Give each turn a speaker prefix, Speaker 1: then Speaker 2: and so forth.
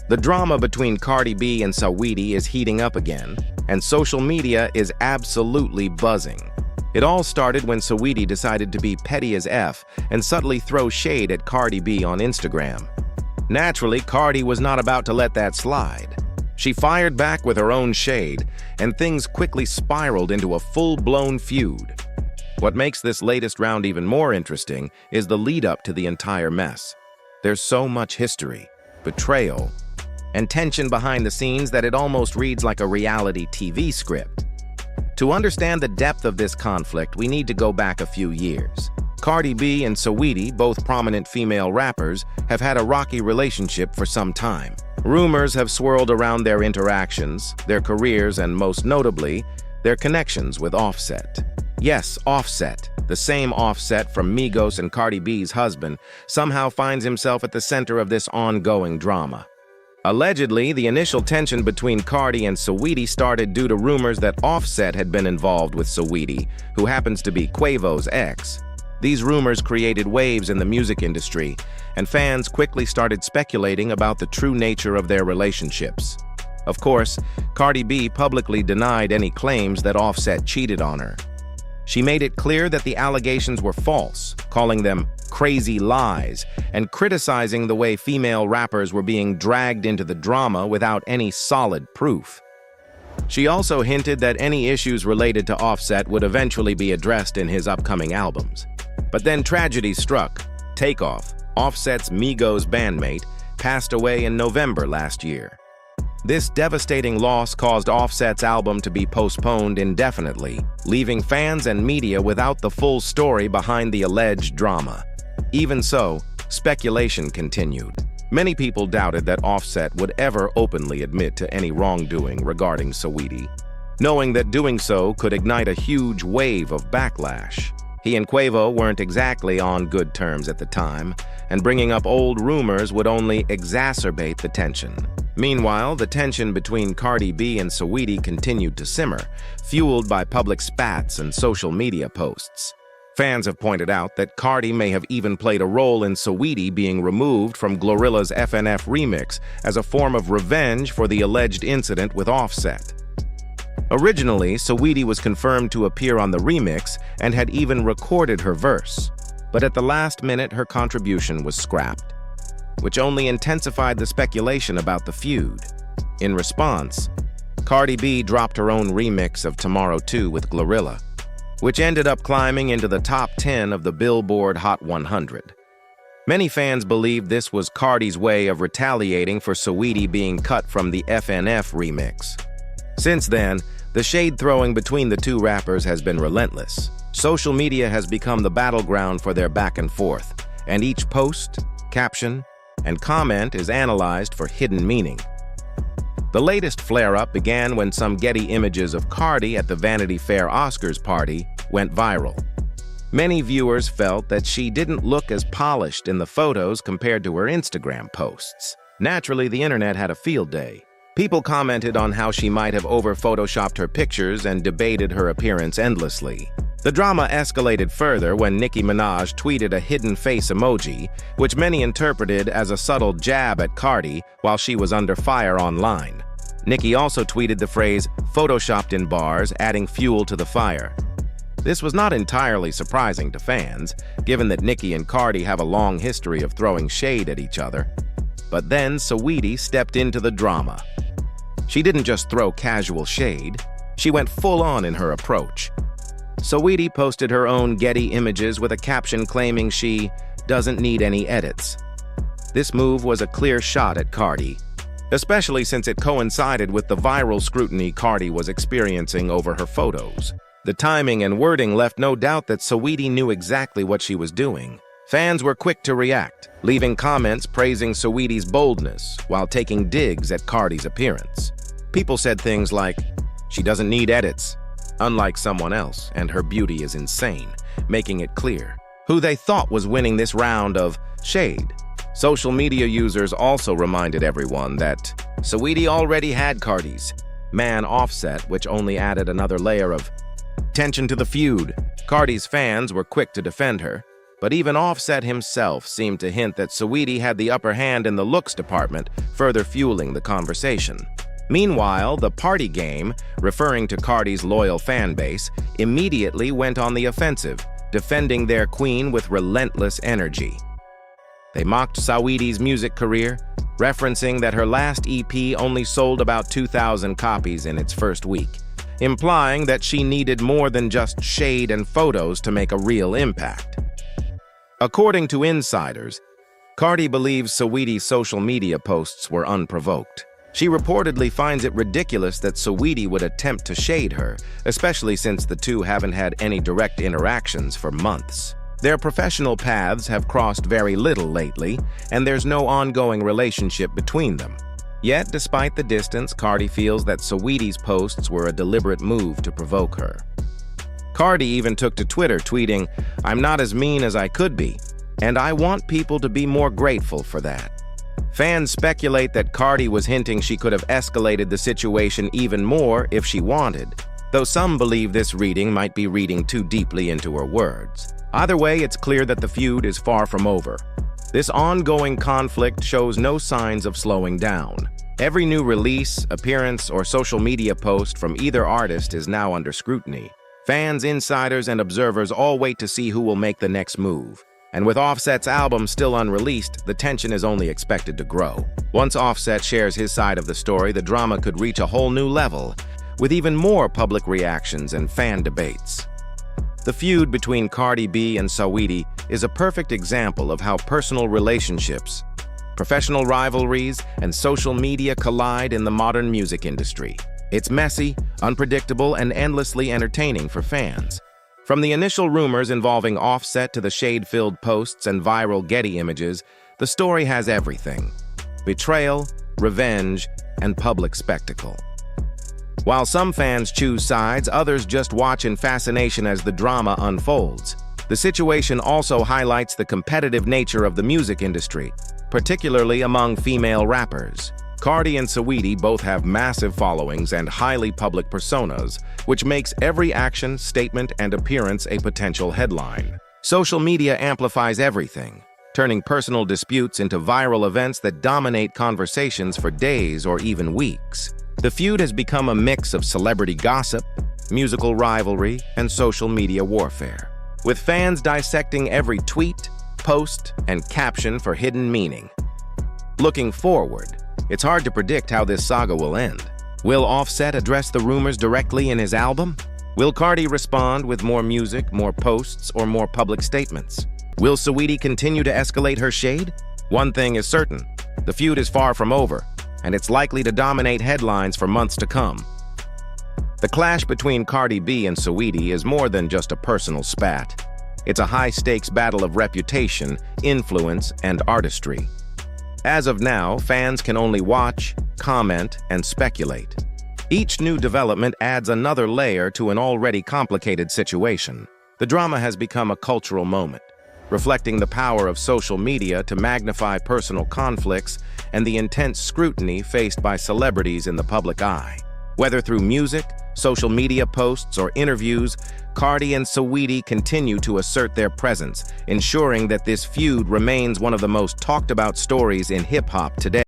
Speaker 1: The drama between Cardi B and Saweetie is heating up again, and social media is absolutely buzzing. It all started when Saweetie decided to be petty as F and subtly throw shade at Cardi B on Instagram. Naturally, Cardi was not about to let that slide. She fired back with her own shade, and things quickly spiraled into a full-blown feud. What makes this latest round even more interesting is the lead-up to the entire mess. There's so much history, betrayal, and tension behind the scenes that it almost reads like a reality TV script. To understand the depth of this conflict, we need to go back a few years. Cardi B and Saweetie, both prominent female rappers, have had a rocky relationship for some time. Rumors have swirled around their interactions, their careers, and most notably, their connections with Offset. Yes, Offset, the same Offset from Migos and Cardi B's husband, somehow finds himself at the center of this ongoing drama. Allegedly, the initial tension between Cardi and Saweetie started due to rumors that Offset had been involved with Saweetie, who happens to be Quavo's ex. These rumors created waves in the music industry, and fans quickly started speculating about the true nature of their relationships. Of course, Cardi B publicly denied any claims that Offset cheated on her. She made it clear that the allegations were false, calling them crazy lies and criticizing the way female rappers were being dragged into the drama without any solid proof. She also hinted that any issues related to Offset would eventually be addressed in his upcoming albums. But then tragedy struck. Takeoff, Offset's Migos bandmate, passed away in November last year. This devastating loss caused Offset's album to be postponed indefinitely, leaving fans and media without the full story behind the alleged drama. Even so, speculation continued. Many people doubted that Offset would ever openly admit to any wrongdoing regarding Saweetie, knowing that doing so could ignite a huge wave of backlash. He and Quavo weren't exactly on good terms at the time, and bringing up old rumors would only exacerbate the tension. Meanwhile, the tension between Cardi B and Saweetie continued to simmer, fueled by public spats and social media posts. Fans have pointed out that Cardi may have even played a role in Saweetie being removed from Glorilla's FNF remix as a form of revenge for the alleged incident with Offset. Originally, Saweetie was confirmed to appear on the remix and had even recorded her verse, but at the last minute her contribution was scrapped, which only intensified the speculation about the feud. In response, Cardi B dropped her own remix of Tomorrow 2 with Glorilla, which ended up climbing into the top 10 of the Billboard Hot 100. Many fans believed this was Cardi's way of retaliating for Saweetie being cut from the FNF remix. Since then, the shade-throwing between the two rappers has been relentless. Social media has become the battleground for their back and forth, and each post, caption, and comment is analyzed for hidden meaning. The latest flare-up began when some Getty images of Cardi at the Vanity Fair Oscars party went viral. Many viewers felt that she didn't look as polished in the photos compared to her Instagram posts. Naturally, the internet had a field day. People commented on how she might have over-photoshopped her pictures and debated her appearance endlessly. The drama escalated further when Nicki Minaj tweeted a hidden face emoji, which many interpreted as a subtle jab at Cardi while she was under fire online. Nicki also tweeted the phrase, "photoshopped in bars," adding fuel to the fire. This was not entirely surprising to fans, given that Nicki and Cardi have a long history of throwing shade at each other. But then Saweetie stepped into the drama. She didn't just throw casual shade, she went full-on in her approach. Saweetie posted her own Getty images with a caption claiming she doesn't need any edits. This move was a clear shot at Cardi, especially since it coincided with the viral scrutiny Cardi was experiencing over her photos. The timing and wording left no doubt that Saweetie knew exactly what she was doing. Fans were quick to react, leaving comments praising Saweetie's boldness while taking digs at Cardi's appearance. People said things like, "She doesn't need edits, unlike someone else, and her beauty is insane," making it clear who they thought was winning this round of shade. Social media users also reminded everyone that Saweetie already had Cardi's man Offset, which only added another layer of tension to the feud. Cardi's fans were quick to defend her, but even Offset himself seemed to hint that Saweetie had the upper hand in the looks department, further fueling the conversation. Meanwhile, the party game, referring to Cardi's loyal fan base, immediately went on the offensive, defending their queen with relentless energy. They mocked Saweetie's music career, referencing that her last EP only sold about 2,000 copies in its first week, implying that she needed more than just shade and photos to make a real impact. According to insiders, Cardi believes Saweetie's social media posts were unprovoked. She reportedly finds it ridiculous that Saweetie would attempt to shade her, especially since the two haven't had any direct interactions for months. Their professional paths have crossed very little lately, and there's no ongoing relationship between them. Yet, despite the distance, Cardi feels that Saweetie's posts were a deliberate move to provoke her. Cardi even took to Twitter, tweeting, "I'm not as mean as I could be, and I want people to be more grateful for that." Fans speculate that Cardi was hinting she could have escalated the situation even more if she wanted, though some believe this reading might be reading too deeply into her words. Either way, it's clear that the feud is far from over. This ongoing conflict shows no signs of slowing down. Every new release, appearance, or social media post from either artist is now under scrutiny. Fans, insiders, and observers all wait to see who will make the next move. And with Offset's album still unreleased, the tension is only expected to grow. Once Offset shares his side of the story, the drama could reach a whole new level, with even more public reactions and fan debates. The feud between Cardi B and Saweetie is a perfect example of how personal relationships, professional rivalries, and social media collide in the modern music industry. It's messy, unpredictable, and endlessly entertaining for fans. From the initial rumors involving Offset to the shade-filled posts and viral Getty images, the story has everything: betrayal, revenge, and public spectacle. While some fans choose sides, others just watch in fascination as the drama unfolds. The situation also highlights the competitive nature of the music industry, particularly among female rappers. Cardi and Saweetie both have massive followings and highly public personas, which makes every action, statement, and appearance a potential headline. Social media amplifies everything, turning personal disputes into viral events that dominate conversations for days or even weeks. The feud has become a mix of celebrity gossip, musical rivalry, and social media warfare, with fans dissecting every tweet, post, and caption for hidden meaning. Looking forward, it's hard to predict how this saga will end. Will Offset address the rumors directly in his album? Will Cardi respond with more music, more posts, or more public statements? Will Saweetie continue to escalate her shade? One thing is certain: the feud is far from over, and it's likely to dominate headlines for months to come. The clash between Cardi B and Saweetie is more than just a personal spat. It's a high-stakes battle of reputation, influence, and artistry. As of now, fans can only watch, comment, and speculate. Each new development adds another layer to an already complicated situation. The drama has become a cultural moment, reflecting the power of social media to magnify personal conflicts and the intense scrutiny faced by celebrities in the public eye. Whether through music, social media posts, or interviews, Cardi and Saweetie continue to assert their presence, ensuring that this feud remains one of the most talked about stories in hip-hop today.